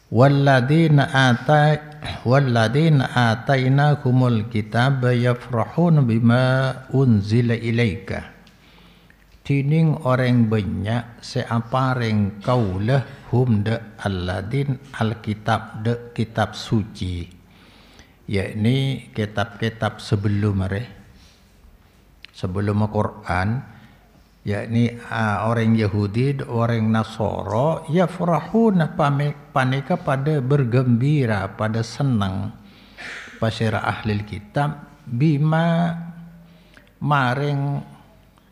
walladzina atainahumul kitaba yafrahuna bima unzila ilaika. Tining orang banyak seapareng kaulah hum de alladin alkitab de kitab suci, yakni kitab-kitab sebelum Al-Quran, yakni orang Yahudi, orang Nasara, yafrahuna panika pada bergembira, pada senang pasira ahli kitab bima maring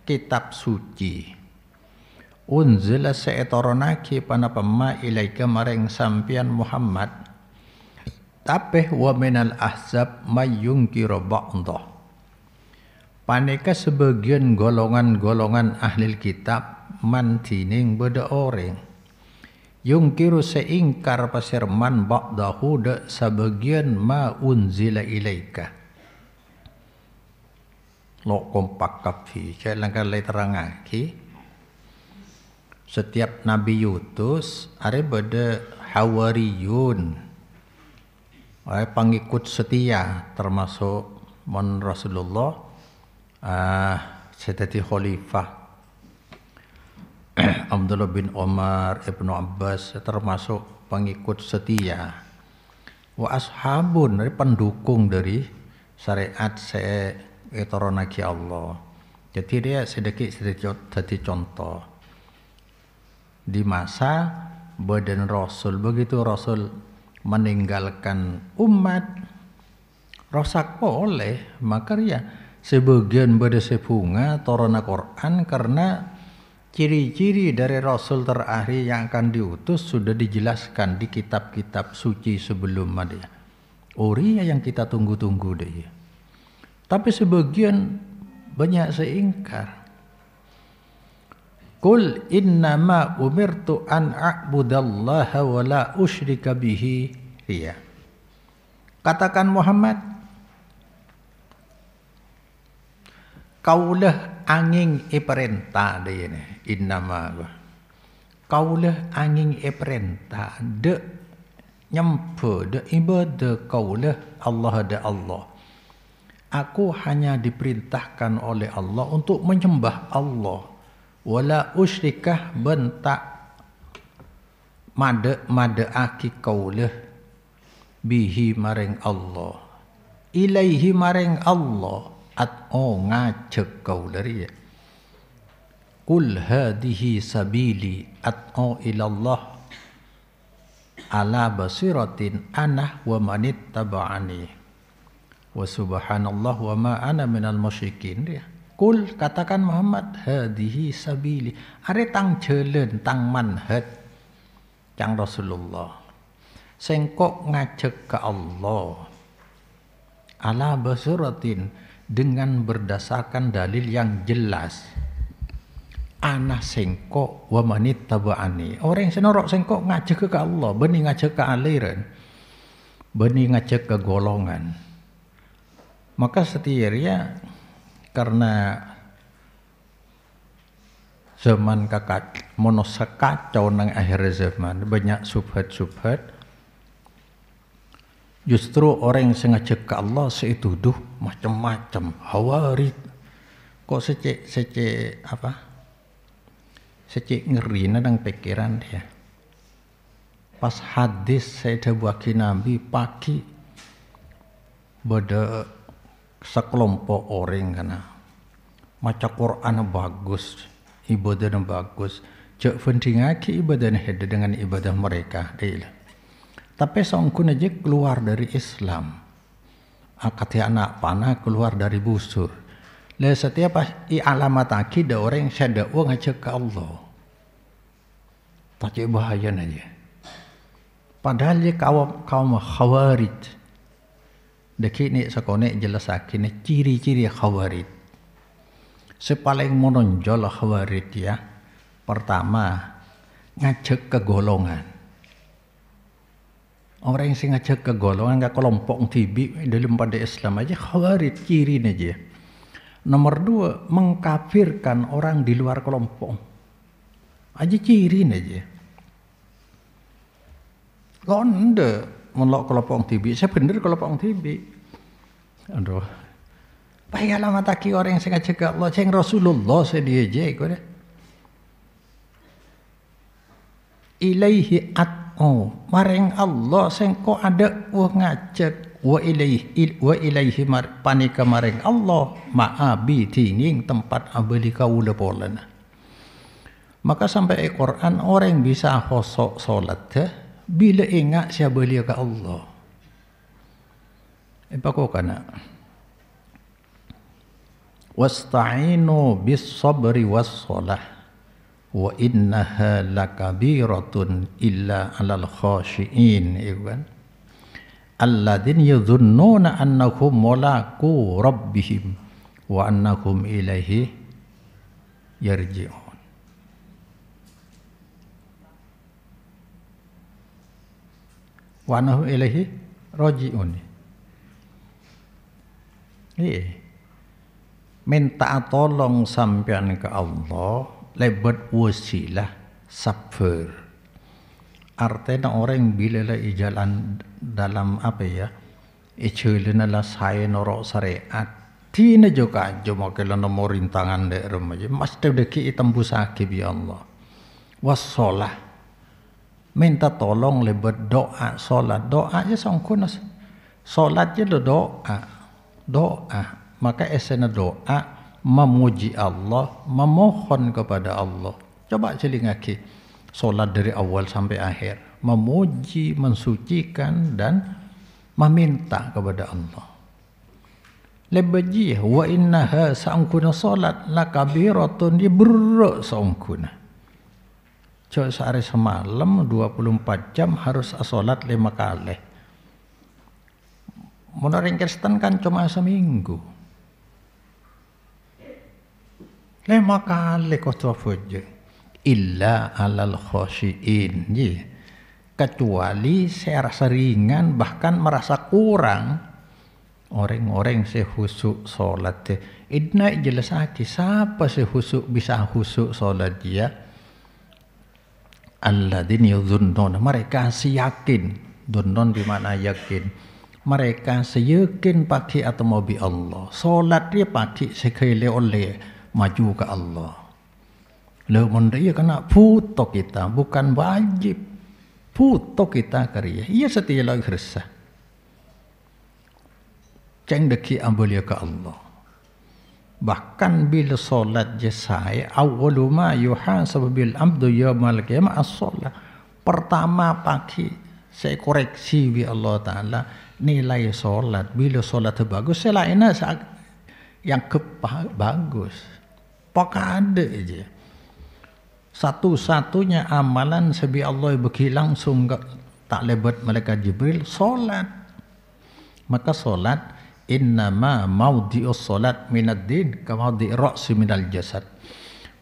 kitab suci unzila seetoronaki panapama ilaika maring sampian Muhammad, tapi wa minal ahzab mayyungkiru ba'dah. Paneka sebagian golongan-golongan ahli kitab mantining beda orang yungkiru seingkar pasirman ba'dahu de sebagian ma unzila ilaika. Lo kompak kafi saya langkah lai terangaki setiap nabi yutus ada beda hawariyun, ada pengikut setia termasuk mon Rasulullah, sedati khalifah Abdullah bin Umar, Ibnu Abbas termasuk pengikut setia. Wa ashabun dari pendukung dari syariat etoronaki Allah. Jadi dia sedikit jadi contoh. Di masa badan Rasul, begitu Rasul meninggalkan umat, rosak boleh, maka ya sebagian pada sepunga torona Quran karena ciri-ciri dari Rasul terakhir yang akan diutus sudah dijelaskan di kitab-kitab suci sebelum dia. Ori yang kita tunggu-tunggu deh. Tapi sebagian banyak seingkar. Qul innama umirtu an a'budallaha wa la usyrika bihi riya. Katakan Muhammad, kaulah angin perintah dia ni. Innama kaulah angin perintah de nyampe de ibadah kaulah Allah ada Allah. Aku hanya diperintahkan oleh Allah untuk menyembah Allah. Wala usyrikah bentak mada aki kaulah bihi maring Allah. Ilaihi maring Allah at'o ngajak kaulah ya. Qul hadihi sabili at'o ilallah ala basiratin ana wa manit taba'ani. Wa subhanallah wa ma ana minal musyrikin dia. Kul katakan Muhammad hadihi sabili. Are tang jalan tang manhaj cang Rasulullah. Sengkok ngajak ke Allah. Ala basiratin dengan berdasarkan dalil yang jelas. Ana sengkok wa manit taba'ani. Orang senorok sengkok ngajak ke Allah, benih ngajak ke aliran. Benih ngajak ke golongan. Maka setirnya karena zaman kakak monosak kacau nang akhir zaman banyak subhat justru orang yang sengaja ke Allah seituduh macam-macam hawarid kok secek ngeri nang pikiran dia pas hadis saya buaki Nabi pagi beda sekelompok orang karena maca Quran bagus, ibadah bagus, cek pentingaki ibadah heda dengan ibadah mereka, dia. Tapi songkun aja keluar dari Islam, akati anak panah keluar dari busur. Lah setiap alamat akidah orang saya dakwah ngajak ke Allah, tak bahaya aja. Padahal dia kaum khawarij. Deki ni sekonek jelas akhirnya ciri-ciri khawarij. Sepaling menonjol khawarij ya. Pertama, ngajak ke golongan. Orang yang ngajak ke golongan ke kelompok tibi dalam pada Islam aja khawarij ciri aja. Nomor 2, mengkafirkan orang di luar kelompok. Aja ciri aja. Konde melok kelompok tibi, saya bener kelompok tibi. Aduh. Payalah mataki orang yang sengaja ke Allah, ceng Rasulullah sedia je kau deh. Ilaihi at'u, maring Allah sengko ada ngajak wa ilaihi panika maring Allah ma'abi tining tempat abadi kaula polan. Maka sampai Al-Quran orang bisa khosok solat bila ingat siapa belia ke Allah. Apa kau kana? Wasta'inu bis sabri was salah wa innaha lakabiratun illa 'alal khashiin, itu kan. Alladzina yadhunnuna annahum mulaqu rabbihim wa annahum ilaihi yarji'un. Wa annahum ilaihi raji'un. Minta tolong sampean ke Allah lebat wasilah sabar. Artinya orang bila lah jalan dalam apa ya, jalan lah saya norok syariat. Tina juga cuma kalau nomor rintangan dek remaja, mesti deki tembus akib ya Allah. Wassalah, minta tolong lebat doa solat, doa aja songkunas, solat aja doa. Maka esena doa memuji Allah, memohon kepada Allah. Coba celingaki solat dari awal sampai akhir, memuji, mensucikan dan meminta kepada Allah. Lebaji wa innaha sa'angkuna solat lakabiratun, dia berat sa'angkuna. Coba sehari semalam 24 jam harus solat 5 kali. Menurut Kristen kan cuma seminggu. 5 kali kau tuafuj illa 'alal khashiin, kecuali saya rasa ringan bahkan merasa kurang orang-orang sehusuk solat. Idna jelas lagi siapa sehusuk bisa husuk solat dia. Alladzina yadhunnuna, mereka yakin, dhunnon di mana yakin. Mereka seyakin pakai atau mau bi Allah. Solat dia pakai sekali oleh maju ke Allah. Lalu dia kena puto kita, bukan wajib. Puto kita karya. Ia setia lagi resah. Ceng deki ambil ke Allah. Bahkan bila solat jasai, awwalu ma yuhasabu bil abdu yaumal qiyamah as-shalah. Pertama pagi saya koreksi bi Allah Ta'ala nilai solat. Bila solat bagus, selainnya yang bagus. Pokoknya ada aja. Satu-satunya amalan sebi Allah bagi langsung tak lebat malaikat Jibril, solat. Maka solat innama maudhi'us solat minad din kama maudhi' ra'si minal jasad.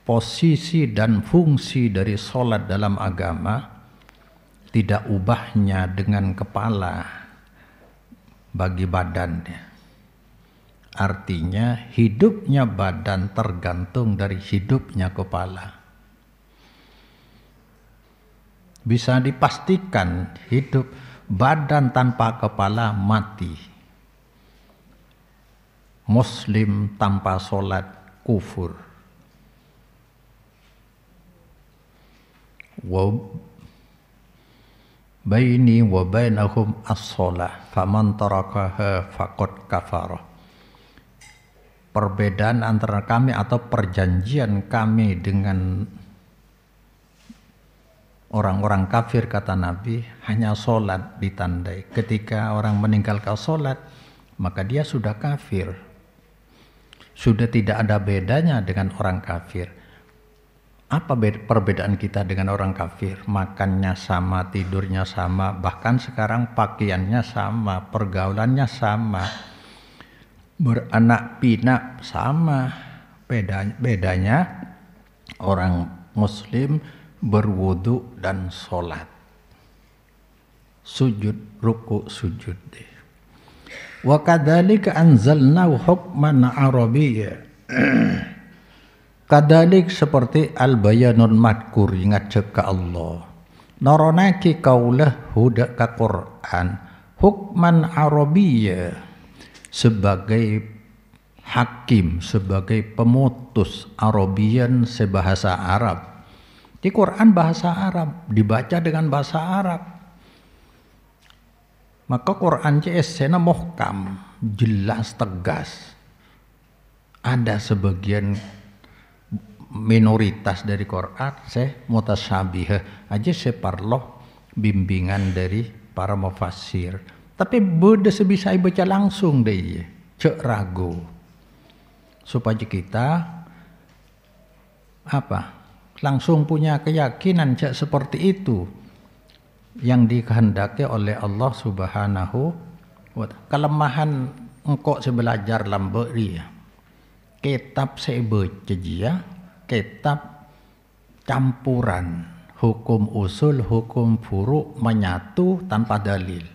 Posisi dan fungsi dari solat dalam agama tidak ubahnya dengan kepala bagi badannya. Artinya hidupnya badan tergantung dari hidupnya kepala. Bisa dipastikan hidup badan tanpa kepala mati. Muslim tanpa solat kufur. Wa baini wa bainahum as-shalah faman tarakaha faqad kafara. Perbedaan antara kami atau perjanjian kami dengan orang-orang kafir, kata Nabi, hanya solat ditandai. Ketika orang meninggalkan solat, maka dia sudah kafir. Sudah tidak ada bedanya dengan orang kafir. Apa perbedaan kita dengan orang kafir? Makannya sama, tidurnya sama, bahkan sekarang pakaiannya sama, pergaulannya sama, beranak pinak sama. Bedanya orang muslim berwudu dan sholat, sujud, ruku, sujud. Wa kadzalika anzalnahu hukman arabiyya. Kadalik seperti al-bayanun madkur, ingat ke Allah. naronaki kaulah huda ka Quran hukman Arabiyya sebagai hakim, sebagai pemutus Arabian sebahasa Arab. Di Quran bahasa Arab, dibaca dengan bahasa Arab. Maka Quran esena muhkam, jelas tegas. Ada sebagian minoritas dari Quran mutasyabih aja separloh bimbingan dari para mufassir. Tapi beda sebisa baca langsung deh, cek ragu. Supaya kita langsung punya keyakinan cek seperti itu yang dikehendaki oleh Allah Subhanahu wa ta'ala. Kelemahan engkau sebelajar lamberi kitab sebaca dia, kitab campuran hukum usul, hukum furu menyatu tanpa dalil.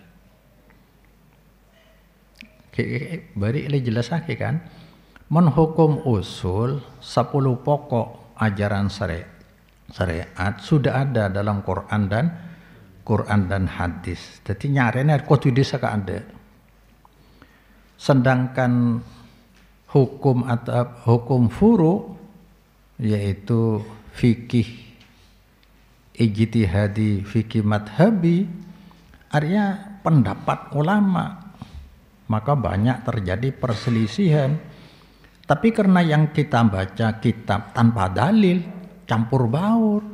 Bari ini jelas kan? Menhukum usul 10 pokok ajaran syariat sudah ada dalam Quran dan hadis. Jadi nyarene kudu disaka ada. Sedangkan hukum atau hukum furu yaitu fikih ijtihadi, fikih madhabi, artinya pendapat ulama. Maka banyak terjadi perselisihan. Tapi karena yang kita baca kitab tanpa dalil, campur baur.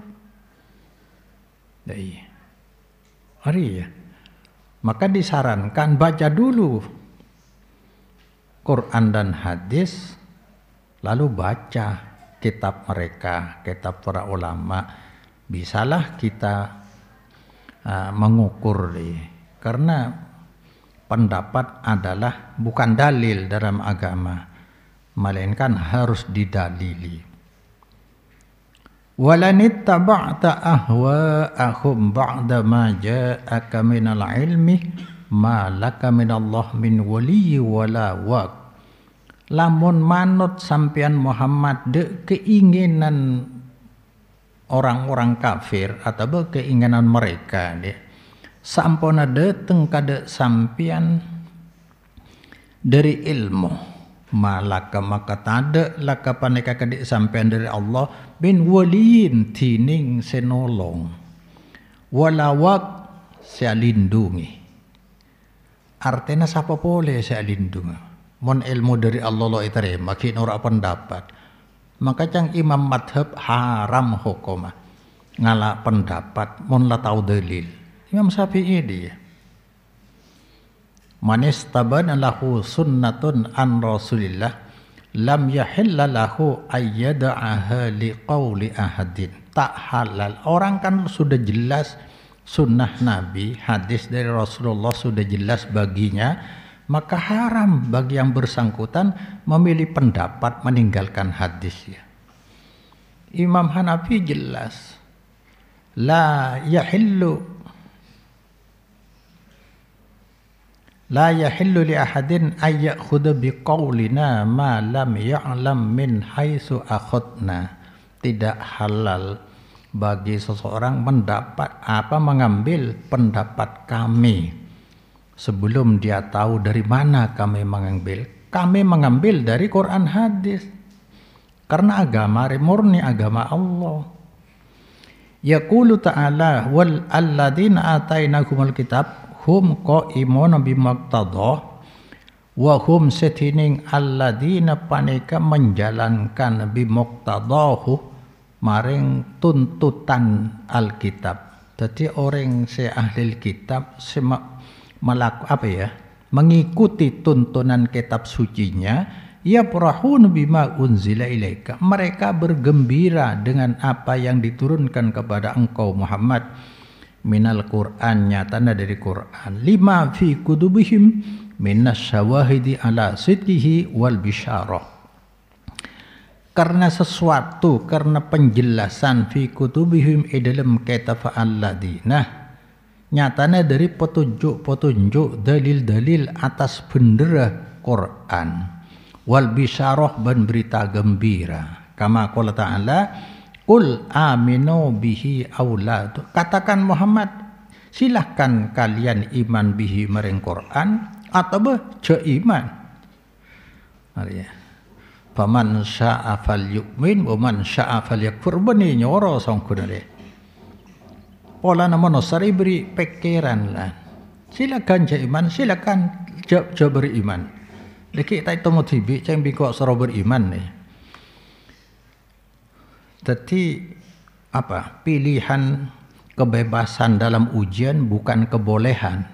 Ya. Maka disarankan baca dulu Quran dan hadis, lalu baca kitab mereka, kitab para ulama. Bisalah kita mengukur karena pendapat adalah bukan dalil dalam agama, melainkan harus didalili. Walanittaba'ta ahwa'ahum ba'da ma ja'aka minal ilmi ma laka minallah min waliyyi wala waq. Lamun manut sampean Muhammad de keinginan orang-orang kafir atau keinginan mereka sampuna dateng kada sampean dari ilmu malaka maka tada laka paneka kadik sampean dari Allah bin waliyin tining senolong walawak sealindungi. Artinya siapa boleh sealindungi mon ilmu dari Allah lo itare makin ora pendapat. Maka cang imam madhab haram hukuma ngala pendapat mon la tahu dalil. Imam Syafi'i dia manis taban lahu sunnatun an Rasulillah lam yahilla lahu ayyada'aha liqauli ahadin. Tak halal. Orang kan sudah jelas sunnah Nabi, hadis dari Rasulullah sudah jelas baginya, maka haram bagi yang bersangkutan memilih pendapat meninggalkan hadisnya. Imam Hanafi jelas la yahillu li ahadin ay ya'khudha biqaulina ma lam ya'lam min haitsu akhadna. Tidak halal bagi seseorang mengambil pendapat kami sebelum dia tahu dari mana kami mengambil. Kami mengambil dari Quran hadis. Karena agama murni agama Allah. Yaqulu ta'ala wal alladzina atainahumul kitab hum qaimuna bimaqtadah wa hum setining alladzina paneka menjalankan bimaqtadahu maring tuntutan Alkitab. Jadi orang ahli kitab mengikuti tuntunan kitab sucinya, ya perahun bima unzila ilaika. Mereka bergembira dengan apa yang diturunkan kepada engkau Muhammad minal Qur'an, nyatanya dari Quran. Lima fi kutubihim minas syawahidi ala sidqihi wal bisyarah. Karena sesuatu, karena penjelasan fi kutubihim dalam kitab alladzina, nyatanya dari petunjuk dalil-dalil atas bendera Quran wal bisyarah dan berita gembira. Kama qala ta'ala Qul aminu bihi aula. Katakan Muhammad, silahkan kalian iman bihi maring Quran atau iman. Ya. Faman syaa falyu'min wa man syaa falyakfur. Beni nyoro sangkunare. Pola namono sari beri pikiran lah. Silakan iman, silakan beriman. Leki tak temu tibi ceng bingkok soro beriman nih. Jadi apa? Pilihan kebebasan dalam ujian bukan kebolehan.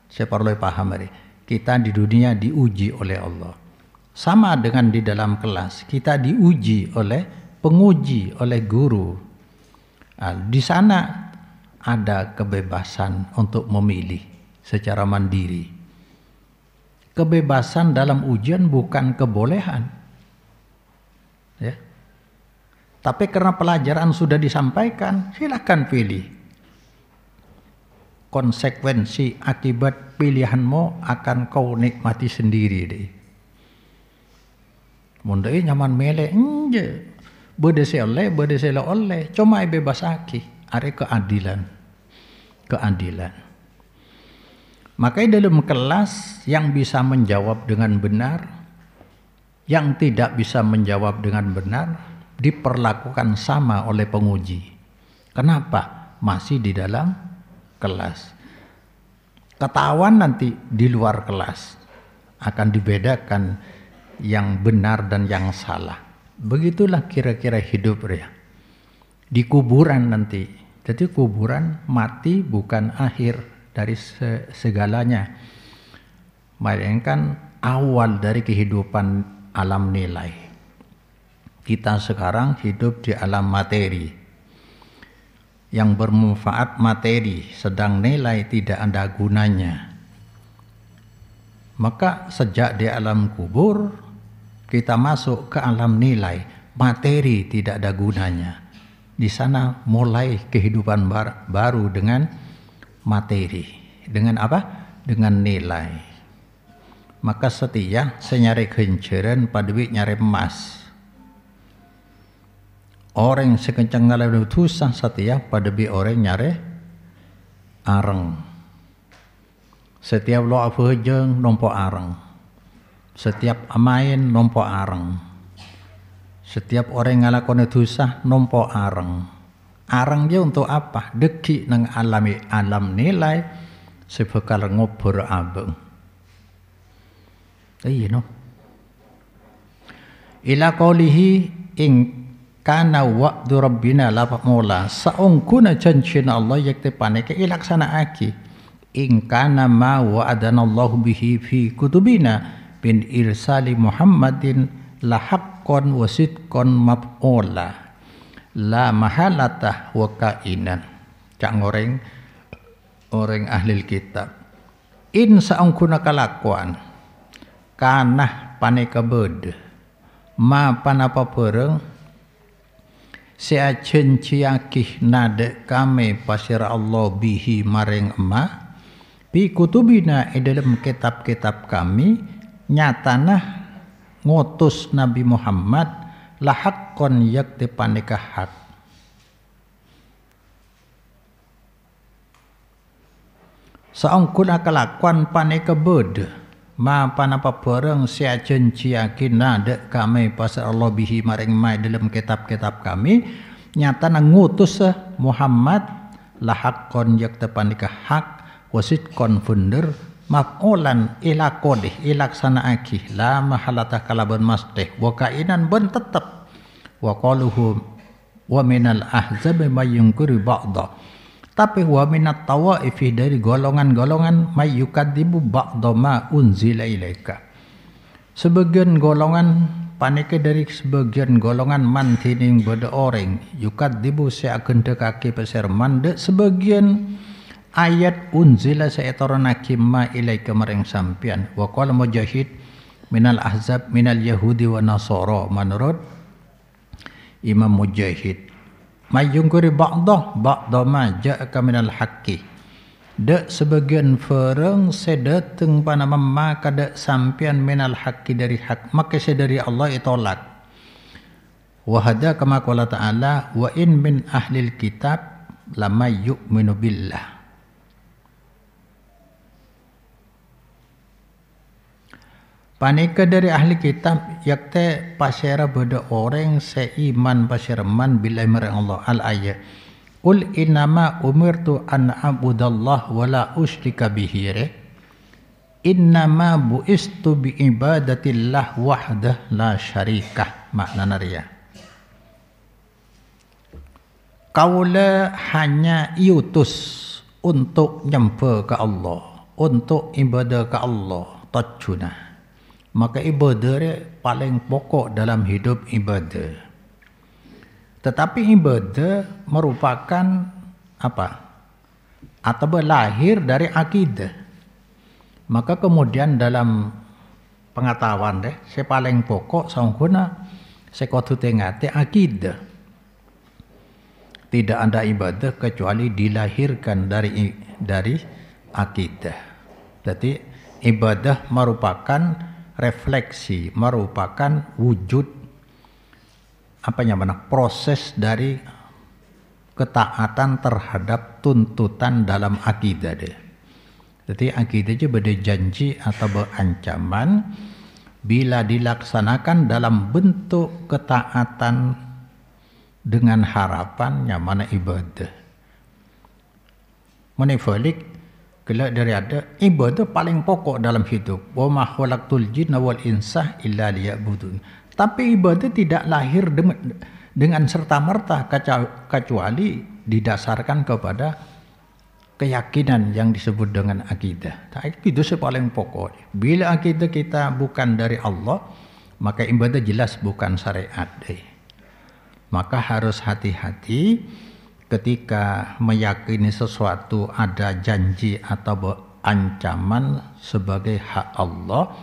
Saya perlu paham ini. Kita di dunia diuji oleh Allah. Sama dengan di dalam kelas, kita diuji oleh penguji, oleh guru. Nah, di sana ada kebebasan untuk memilih secara mandiri. Kebebasan dalam ujian bukan kebolehan. Ya. Tapi karena pelajaran sudah disampaikan, silakan pilih. Konsekuensi akibat pilihanmu akan kau nikmati sendiri deh. Mundai nyaman melek, berdesi oleh, cuma bebas aki, are keadilan. Makanya dalam kelas yang bisa menjawab dengan benar, yang tidak bisa menjawab dengan benar, diperlakukan sama oleh penguji. Kenapa? Masih di dalam kelas. Ketahuan nanti di luar kelas akan dibedakan yang benar dan yang salah. Begitulah kira-kira hidup ya. Di kuburan nanti. Jadi kuburan mati bukan akhir dari segalanya. Melainkan awal dari kehidupan alam nilai. Kita sekarang hidup di alam materi. Yang bermanfaat materi, sedang nilai tidak ada gunanya. Maka sejak di alam kubur, kita masuk ke alam nilai, materi tidak ada gunanya. Di sana mulai kehidupan baru dengan materi. Dengan apa? Dengan nilai. Maka setia saya nyari kenceren, paduit nyari emas. Orang sekencang ngalau tusah setia paduit orang nyari areng. Setiap lo apa jeng nompo areng. Setiap amain nompo areng. Setiap orang ngalakon dosa nompo areng. Areng dia untuk apa? Deki nang alam nilai sebekal ngobor abeng. Iya no. Ila qaulihi ing kana wa'du rabbina la mola saungkuna janjin Allah yakte paneke ilaksana aki. In kana ma wa'adana Allah bihi fi kutubina bin irsali Muhammadin la haqqan wa sidqan maf'ula la mahalata wa kainan. Cak ngoreng orang ahli kitab. In saungkuna kalakuan kanah paneka bed ma panapa pereng seajen ciakih nade kami pasir Allah bihi maring emak bi kutubina dalam kitab-kitab kami nyatanah ngutus Nabi Muhammad lahakkon yakti paneka hak. Saungkuna kelakuan paneka bed ma panapa bareng seajen ciakin nade kami pasir Allah bihi maring mai dalam kitab-kitab kami nyatana ngutus Muhammad lahakkon yakti paneka hak wasit konfunder maf'ulan ila kodih ilaksana aki la mahalata kalaban masteh wa kainan ben tetep wa qaluhu wa minal ahzab mayyunkuri ba'da. Tapi wa minat tawaifi dari golongan-golongan mayyukadzibu ba'da ma unzila ilaika. Sebagian golongan panike dari sebagian golongan mantining beda orang yukadzibu seakan dekake peser mande sebagian ayat unzila saetoranaki ma ilaika maring sampian wa qala mujahid minal ahzab minal yahudi wa nasara menurut Imam Mujahid mayyungkuri ba'dah ma ja'aka minal haqqi dek sebagian fereng sedateng panama maka dek sampian minal haqqi dari hak maka dari Allah itolak Wa hada kama qala ta'ala wa in min ahlil kitab lama yu'minu billah. Panika dari ahli kitab yakte pasera beda orang seiman paseraman billahi marang Allah al ayat. Qul innama umirtu an a'budallah wa la usyrika bihi. Innama bu'istu bi ibadatillah wahdah la syarikah. Makna ria. Kaula hanya diutus untuk nyembah ke Allah, untuk ibadah ke Allah, tajunah. Maka ibadah paling pokok dalam hidup ibadah. Tetapi ibadah merupakan apa? Atau lahir dari akidah. Maka kemudian dalam pengetahuan saya paling pokok sangkuna saya kudu tengate akidah. Tidak ada ibadah kecuali dilahirkan dari akidah. Jadi ibadah merupakan refleksi, merupakan wujud proses dari ketaatan terhadap tuntutan dalam akidah deh. Jadi akidah itu berjanji atau berancaman bila dilaksanakan dalam bentuk ketaatan dengan harapan yang mana ibadah. Menifalik kalau dari ada ibadah paling pokok dalam hidup. Wa ma khalaqtul jinna wal insa illa liya'budun. Tapi ibadah tidak lahir dengan serta-merta kecuali didasarkan kepada keyakinan yang disebut dengan akidah. Itu paling pokok. Bila akidah kita bukan dari Allah, maka ibadah jelas bukan syariat. Maka harus hati-hati ketika meyakini sesuatu ada janji atau ancaman sebagai hak Allah,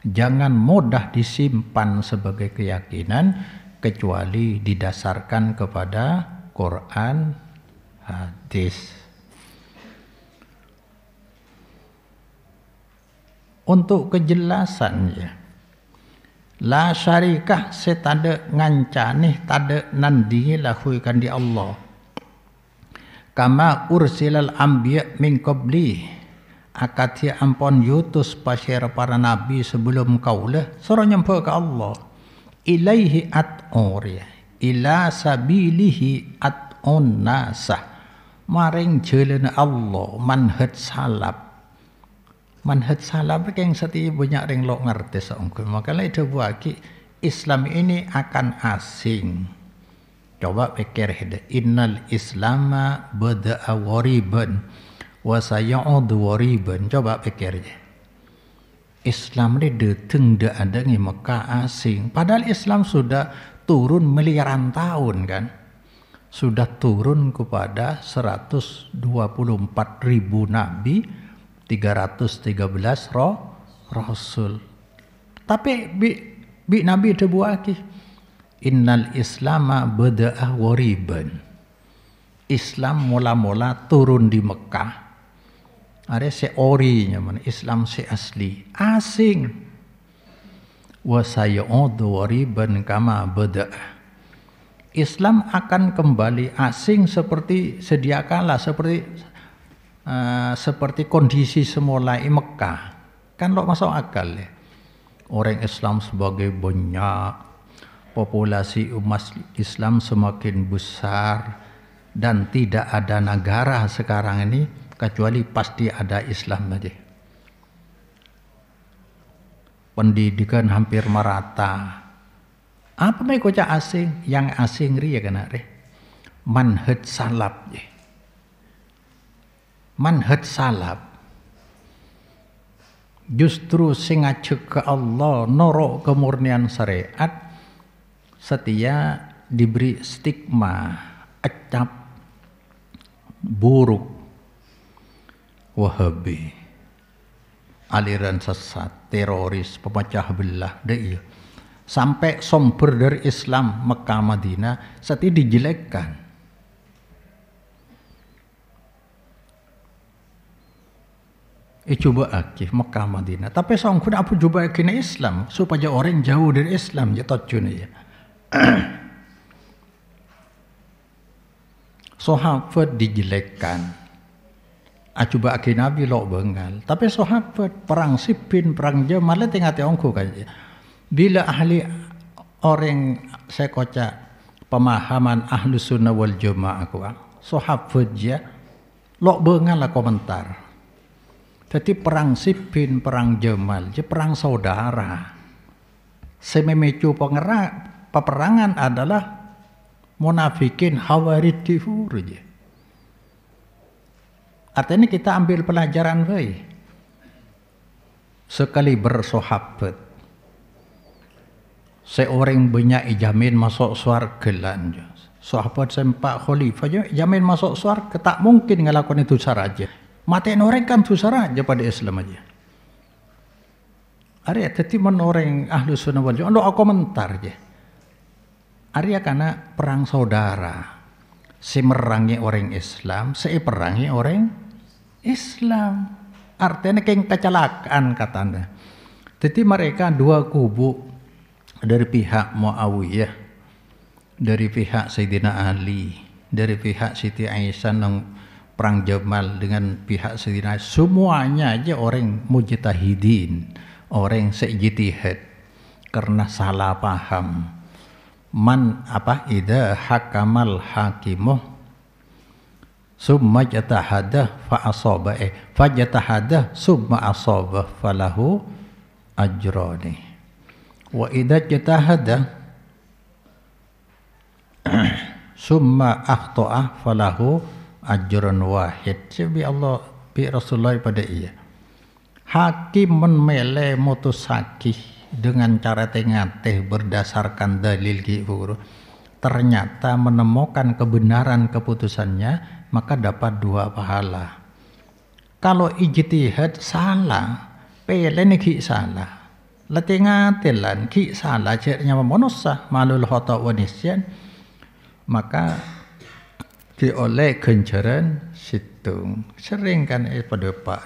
jangan mudah disimpan sebagai keyakinan kecuali didasarkan kepada Quran, hadis. Untuk kejelasannya, la syarikah setada ngancani tada nandi lahuikan di Allah. Kama ursilal anbiya min qabli, akatia ampon yutus pasir para nabi sebelum kaulah suruh nyembah ke Allah. Ilaihi at'uriya ila sabilihi at'un nasah, maring jalan Allah manhaj salaf. Manhaj salaf yang seti banyak ring lo ngerti seungkul. Makanya itu buaki Islam ini akan asing. Coba pikir hede. Innal islama bada'a wariban wa sayaudu wariban. Coba pikir je. Islam ini datang dak ada di Mekah asing. Padahal Islam sudah turun miliaran tahun kan. Sudah turun kepada 124.000 nabi, 313 rasul. Tapi bi nabi itu buaki. Innal islama bada'ah wariban. Islam mula-mula turun di Mekah. Ada seorinya mana Islam asli asing. Wa sayaudu wariban kama bada'ah. Islam akan kembali asing seperti sedia kala, seperti kondisi semula di Mekah. Kan lo masuk akal ya. Orang Islam sebagai banyak, populasi umat Islam semakin besar, dan tidak ada negara sekarang ini kecuali pasti ada Islam aja. Pendidikan hampir merata. Apa mereka asing? Yang asing ria kena manhaj salaf je. Manhaj salaf justru sing ngajak ke Allah, norok kemurnian syariat, setia diberi stigma, acap buruk, Wahabi, aliran sesat, teroris, pemecah belah, deh. Sampai sumber dari Islam Mekah Madinah setia dijelekkan. Coba akif Mekah Madinah. Tapi sangkut apa coba akina Islam supaya orang jauh dari Islam ya tajun ya. sahabat dijelekkan. Coba aki Nabi lo bengal. Tapi sahabat perang Siffin, perang Jamal tengah tiongku kan. Bila ahli orang saya kocak pemahaman ahlu sunnah wal jamaah aku, sahabat dia lo bengal lah komentar. Jadi perang Siffin, perang Jamal, je perang saudara. Sememicu peperangan adalah munafikin Khawarij kufur je. Artinya kita ambil pelajaran baik. Sekali bersahabat, seorang banyak jamin masuk surga lanjut. Sahabat sempak khalifah je jamin masuk surga, tak mungkin ngelakukan itu saja. Matiin orang kan itu saja pada Islam aja. Arya tadi orang ahlu sunnah wal jamaah lo komentar je. Arya karena perang saudara, si merangi orang Islam, si perangi orang Islam. Artinya kayak kecelakaan katanya. Jadi mereka dua kubu dari pihak Muawiyah, dari pihak Sayyidina Ali, dari pihak Siti Aisyah yang perang Jamal dengan pihak Sayyidina Ali. Semuanya aja orang mujtahidin, orang seijtihad karena salah paham. Man idza hakamal hakimuh summa jatahada fa asaba fajatahada summa asaba falahu ajrani wa idza jatahada summa akhta'a falahu ajrun wahid. Bi Allah bi Rasulullah pada iya hakim menmele mutusaki dengan cara tengah-tengah berdasarkan dalil kifur, ternyata menemukan kebenaran keputusannya, maka dapat 2 pahala. Kalau ijtihad salah, pelen ki salah. Letengatelan ki salah cernya manusia malul khata wa nisyan, maka ki oleh kencaran situng. Sering kan pada Pak.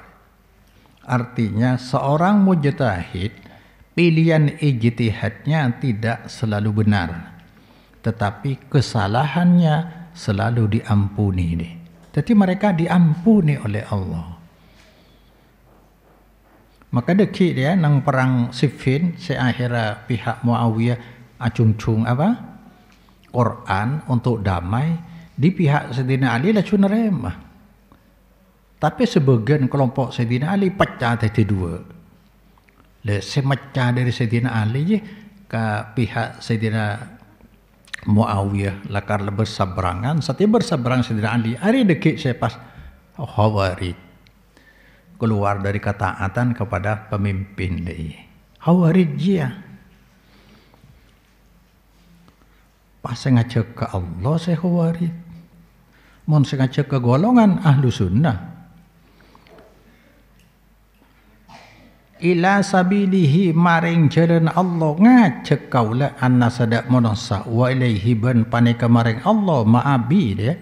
Artinya seorang mujtahid pilihan ijtihadnya tidak selalu benar, tetapi kesalahannya selalu diampuni. Jadi mereka diampuni oleh Allah. Maka dekik dia nang perang Siffin, seakhirnya pihak Muawiyah acung-cung Quran untuk damai, di pihak Sayyidina Ali lah nerima. Tapi sebagian kelompok Sayyidina Ali pecah jadi 2. Semecah dari Sayyidina Ali je ke pihak Sayyidina Muawiyah lakar berseberangan. Setiap berseberang Sayyidina Ali, hari dekik saya pas Khawarij keluar dari ketaatan kepada pemimpin dia. Khawarij dia pas saya ngajak ke Allah saya Khawarij, mun saya ngajak ke golongan ahlu sunnah ila sabilihi maring jalan Allah ngajak kaula anna sadak monasa wa ilaihi ban paneka maring Allah ma'abi dia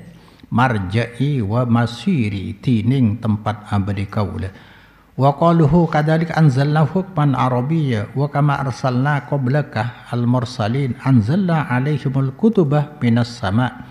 marja'i wa masiri tining tempat abadi kaula wa qaluhu kadzalik anzalna hukman arabiyya wa kama arsalna qablaka al mursalin anzalna alaihimul kutubah minas sama.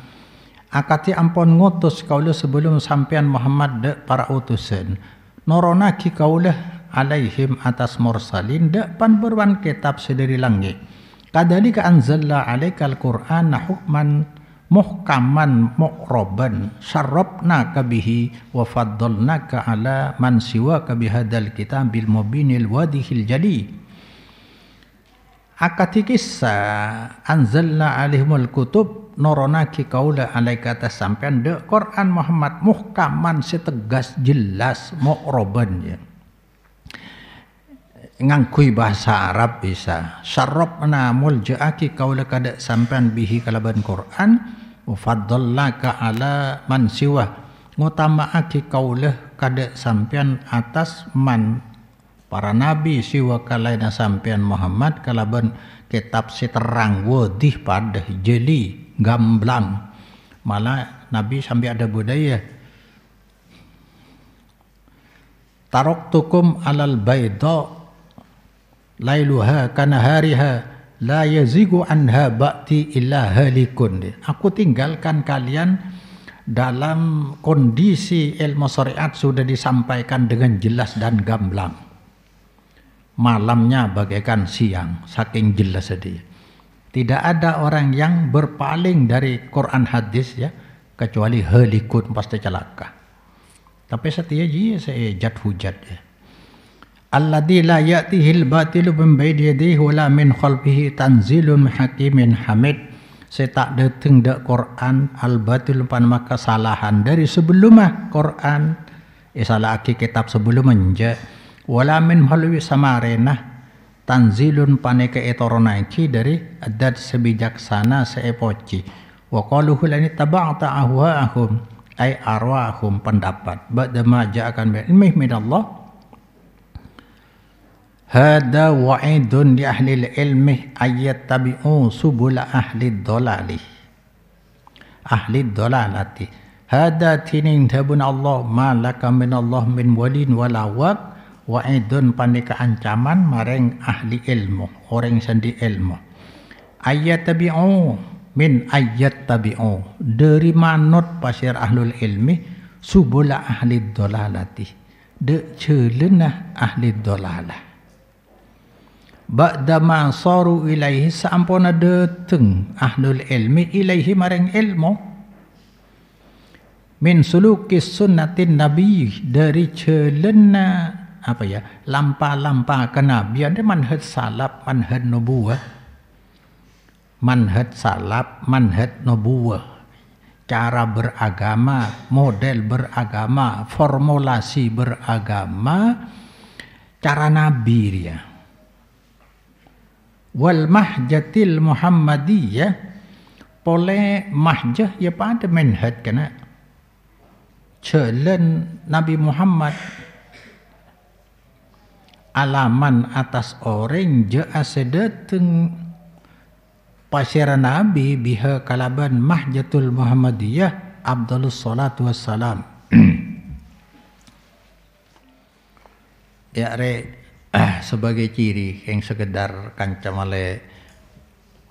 Akati ampun ngutus kaula sebelum sampean Muhammad de para utusan noronaki kaula alaihim atas mursalin depan berwan kitab sedari langit. Kadzalika anzalna alaikal qur'ana hukman muhkaman muqraban syarrabnaka bihi wa faddalnaka ala man siwaka bihadzal kitabil mubinil wadihil jali. Akati kisah anzalna alaihimul kutub noronaki kaula alaika atas sampean de Quran Muhammad muhkaman setegas jelas muqraban ya. Ngangkui bahasa Arab bisa syarrabna mulja'aki kaula kada sampean bihi kalaban Quran wa faddalnaka ala man siwa ngutamaaki kaula kada sampean atas man para nabi siwa kalaina sampean Muhammad kalaban kitab siterang wadih pada jeli gamblang. Malah nabi sampai ada budaya taraktukum alal bayda lailuha kanahariha la yazigu anha ba'ti illa halikun. Aku tinggalkan kalian dalam kondisi ilmu syariat sudah disampaikan dengan jelas dan gamblang. Malamnya bagaikan siang, saking jelas dia. Tidak ada orang yang berpaling dari Quran hadis ya, kecuali halikun pasti celaka. Tapi setia je saya jat hujat ya. Alladzi la ya'tihil batilu min baini yadihi wala min khalfihi tanzilun hakimin hamid. Saya tak datang dak Quran al-batil pan maka kesalahan dari sebelum Quran. Salah kitab sebelum menja wala min halwi samarena tanzilun paneke etoronaki dari adat sebijaksana seepoci. Wa qaluhu lani taba'ta ahwa'ahum ay arwahum pendapat. Ba'da ma ja'akan bi'ilmih minallah. Hada wa'idun li ahli ilmi ayat tabi'u subula ahli dolali. Ahli dolalati. Hada tining tabun Allah ma laka min Allah min walin walawab. Wa'idun panika ancaman mareng ahli ilmu. Orang sendi ilmu. Ayat tabi'u min ayat tabi'u. Dari manut pasir ahlul ilmi subula ahli dolalati. De celena ahli dolalah. Ba'da ma saru ilaihi saampuna dateng ahlul ilmi ilaihi mareng ilmu min sulukis sunnatin nabi dari celena apa ya lampa-lampa kenabian dia manhaj salaf manhaj nubuwah manhaj salaf manhaj nubuwah cara beragama model beragama formulasi beragama cara nabi dia wal mahjatil muhammadiyah pole mahjah ya pada manhaj kana jalan Nabi Muhammad alaman atas orang ja'a sedateng pasir Nabi biha kalaban mahjatul muhammadiyah abdalus salatu wassalam ya re sebagai ciri yang sekedar kancamale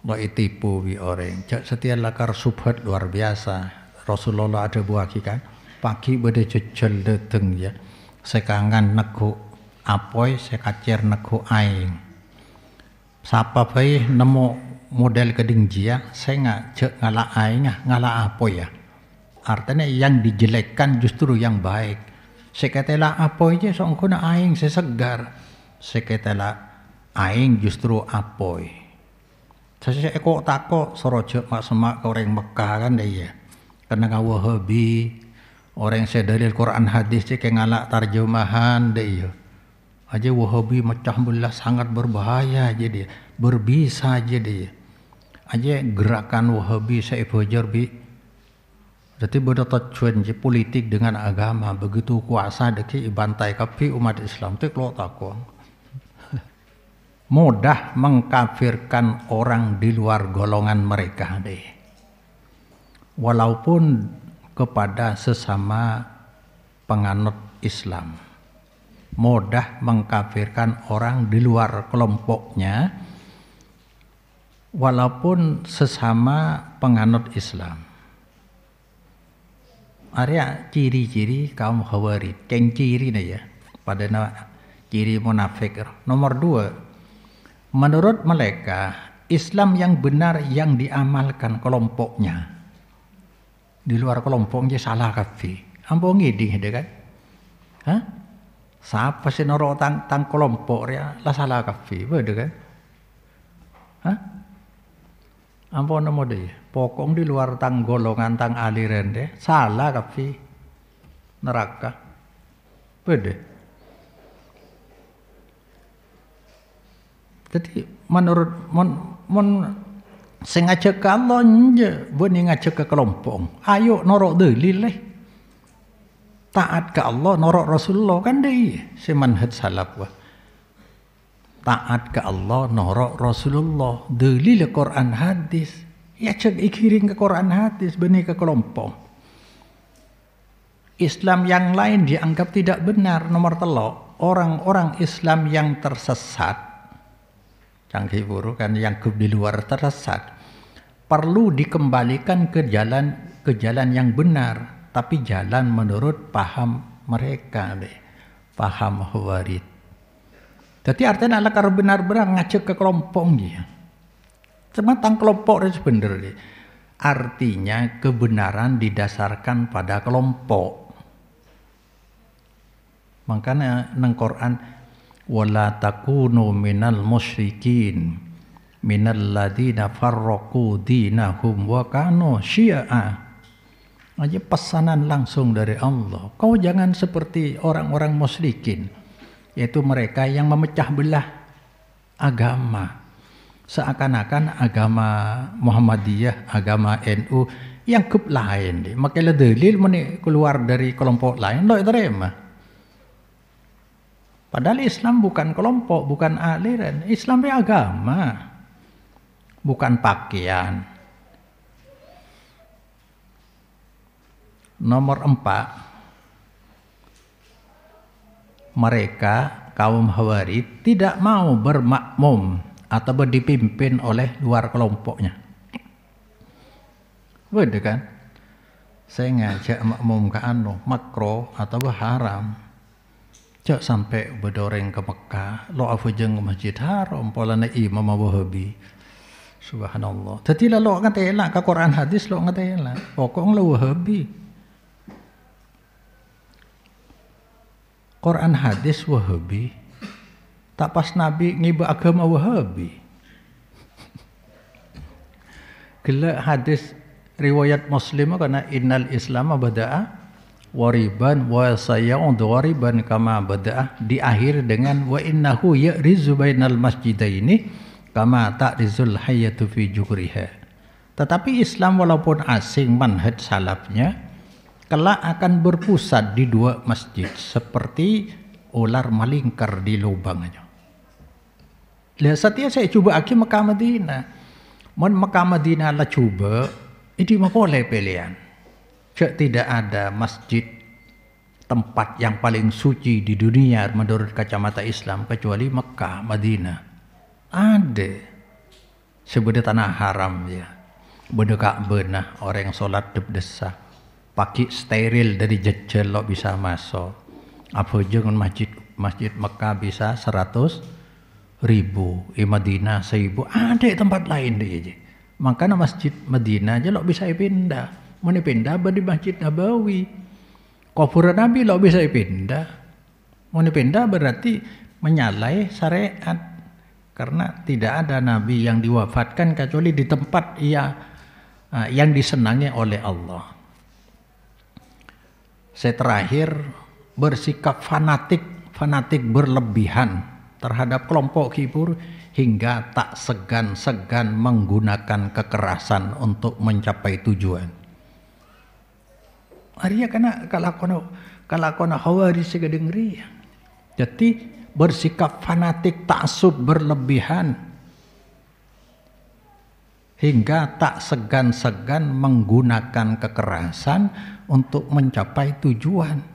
lo itipu bi orang. Setiap lakar subhat luar biasa. Rasulullah ada buaki kan. Pagi bade jejel dateng ya. Sekangan nego apoy, sekacer nego aing. Sapa bae nemu model keding jia, saya ngajak ngalah aing ngalah apoy ya. Artinya yang dijelekkan justru yang baik. Sekatela apoy je songkona aing sesegar. Seketela aing justru apoy. Saya kok takok sorojo mak semak ke orang Mekah kan dia. Karena Wahabi orang saya dalil Quran hadis cek ngalak tarjemahan dia. Aja Wahabi mecah belah sangat berbahaya aja dia. Berbisa aja dia. Aja gerakan Wahabi saya belajar bi. Jadi berdoa je politik dengan agama begitu kuasa deki bantai kapi umat Islam tu kalau takut. Mudah mengkafirkan orang di luar golongan mereka deh. Walaupun kepada sesama penganut Islam. Mudah mengkafirkan orang di luar kelompoknya walaupun sesama penganut Islam. Area ciri-ciri kaum Khawarij, keng ciri nih ya. Pada ciri munafik. Nomor 2. Menurut mereka, Islam yang benar yang diamalkan kelompoknya. Di luar kelompoknya salah kafi. Ampun ngiding ada kan? Hah? Siapa sih norok tang kelompok ya? Lah salah kafi, betul kan? Hah? Ampun nama dia. Pokong di luar tang golongan tang aliran deh. Salah kafi. Neraka. Betul. Jadi menurut sengaja ke Allah nje, bukan ngajak ke kelompok. Ayo norok dalil leh. Taat ke Allah, norok Rasulullah kan deh. Semanhaj salaf wah. Taat ke Allah, norok Rasulullah. Dalil Quran hadis. Ya cek ikiring ke Quran hadis, benih ke kelompok. Islam yang lain dianggap tidak benar. Nomor 3, orang-orang Islam yang tersesat. Canggih buruk kan yang di luar tersesat. perlu dikembalikan ke jalan yang benar, tapi jalan menurut paham mereka deh, paham Khawarij. Jadi artinya adalah kalau benar-benar ngajak ke kelompok dia. Sematang kelompok itu bener deh. Artinya kebenaran didasarkan pada kelompok. Makanya nang Quran wala takunu minal musyrikin minal ladina farraqu dinahum wa kanu syi'a. Aja pesanan langsung dari Allah. Kau jangan seperti orang-orang musyrikin, yaitu mereka yang memecah belah agama. Seakan-akan agama Muhammadiyah, agama NU yang kep lain. Makanya dalil keluar dari kelompok lain, lo terima. Padahal Islam bukan kelompok, bukan aliran. Islam itu agama, bukan pakaian. Nomor 4, mereka kaum Khawarij tidak mau bermakmum atau dipimpin oleh luar kelompoknya. Betul kan? Saya ngajak makmum ke makro atau haram. Cak sampai berdoreng ke Mekah, lo afujeng ke Masjid Haram, polana imam Wahabi. Subhanallah. Jadi lah lo ngata elak ke Quran hadis lo ngata elak. Pokok lo Wahabi. Quran hadis Wahabi. Tak pas Nabi ngiba agama Wahabi. Gila hadis riwayat Muslim karena innal Islam bada'a wariban wa sayaudu wariban kama bada'a, di akhir dengan wa innahu ya'rizu bainal masjidaini kama ta'rizul hayyatu fi jukriha. Tetapi Islam walaupun asing manhaj salafnya, kelak akan berpusat di dua masjid seperti ular malingkar di lubangnya. Lihat setia saya coba aki Mekah Madinah. Mekah Madinah lah coba, ini mah boleh pilihan. Tidak ada masjid tempat yang paling suci di dunia menurut kacamata Islam kecuali Mekah Madinah. Ada sebagai tanah haram ya. Berdekak benah orang yang sholat desa. Pakai steril dari jejel lo bisa masuk. Apa jangan masjid Mekah bisa 100.000, Madinah 1.000, ada tempat lain deh. Makanya masjid Madinah aja lo bisa pindah. Mau pindah di Masjid Nabawi. Kuburan Nabi lo bisa pindah. Mau pindah berarti menyalahi syariat. Karena tidak ada Nabi yang diwafatkan kecuali di tempat yang disenangi oleh Allah. Saya terakhir bersikap fanatik berlebihan terhadap kelompok kibur hingga tak segan-segan menggunakan kekerasan untuk mencapai tujuan. Arya kana kalau Khawarij segedengri. Jadi bersikap fanatik taksub berlebihan hingga tak segan-segan menggunakan kekerasan untuk mencapai tujuan.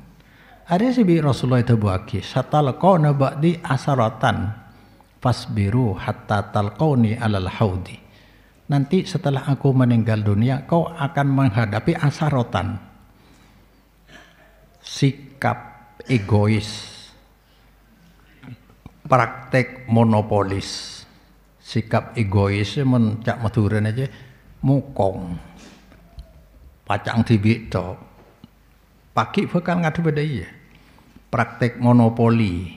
Ada sih Rasulullah itu buaki satalqauna ba'di asaratan fasbiru hatta talqauni alal haudi. Nanti setelah aku meninggal dunia kau akan menghadapi asaratan, sikap egois, praktek monopolis. Sikap egois mencak maturan aja mukong pacang tibik tok paki bakal ngadu beda iya. Praktek monopoli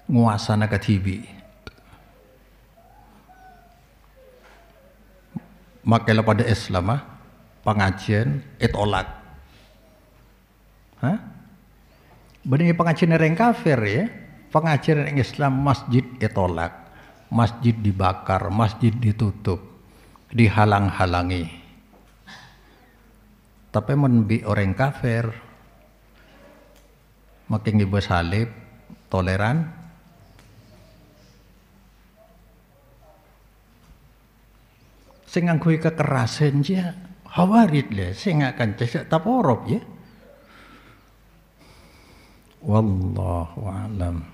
nguasana ke tibik. Makanya pada Islam pengajian etolak. Benih pengajian orang kafir ya. Pengajian orang Islam masjid etolak, masjid dibakar, masjid ditutup, dihalang-halangi. Tapi menbi orang kafir makin ibu salib, toleran. Sing nganggo kekerasan dia Khawarij le, sing akan cesak taporob ya. Wallahu a'lam.